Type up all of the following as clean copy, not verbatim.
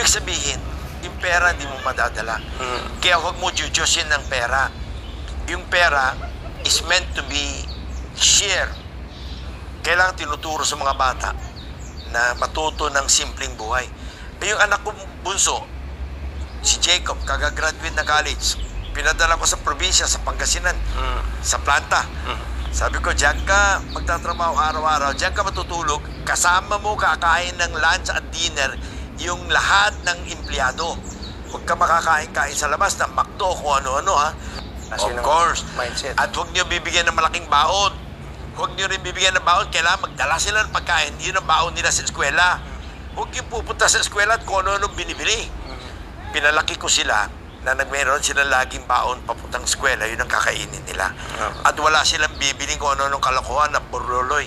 Ibig sabihin, yung pera hindi mo madadala. Kaya huwag mo jujusin ng pera. Yung pera is meant to be shared. Kailangan tinuturo sa mga bata na matuto ng simpleng buhay. Yung anak ko bunso, si Jacob, kagagraduate na college. Pinadala ko sa probinsya, sa Pangasinan, sa planta. Sabi ko, diyan ka magtatrabaho araw-araw, diyan ka matutulog, kasama mo kakain ng lunch at dinner yung lahat ng empleyado. Huwag ka makakain-kain sa labas ng McDo, kung ano-ano, ha? Of course. Mindset. At huwag niyo bibigyan ng malaking baon. Huwag niyo rin bibigyan ng baon, kailangan magdala sila ng pagkain. Yun ang baon nila sa eskwela. Huwag yung pupunta sa eskwela at kung ano-ano binibili. Pinalaki ko sila na nagmeron sila laging baon papuntang eskwela, yun ang kakainin nila. At wala silang bibiling kung ano-anong kalokohan na burloloy.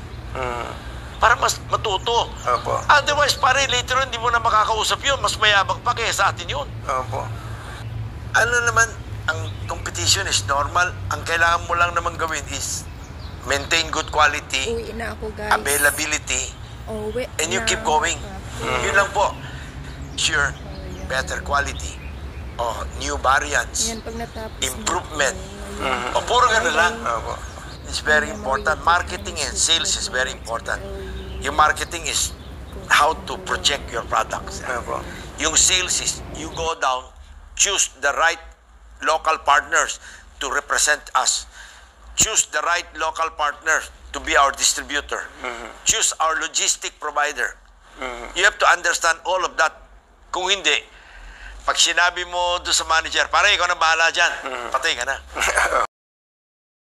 Para mas matuto. Opo. Otherwise, pare, later on, hindi mo na makakausap yun. Mas mayabang pa kaya sa atin yun. Opo. Ano naman, ang competition is normal. Ang kailangan mo lang naman gawin is maintain good quality, Uwi na ako, guys. availability, Uwi and you na. keep going. Yun lang po. Sure, better quality. Oh, new variants, Yan, pag natapos improvement. na. O, puro ganun lang. Opo. It's very important. Marketing and sales is very important. Yung marketing is how to project your products. Opo. Yung sales is you go down, choose the right local partners to represent us. Choose the right local partners to be our distributor. Choose our logistic provider. You have to understand all of that. Kung hindi, pag sinabi mo doon sa manager, pare, ikaw na bahala dyan, patay ka na.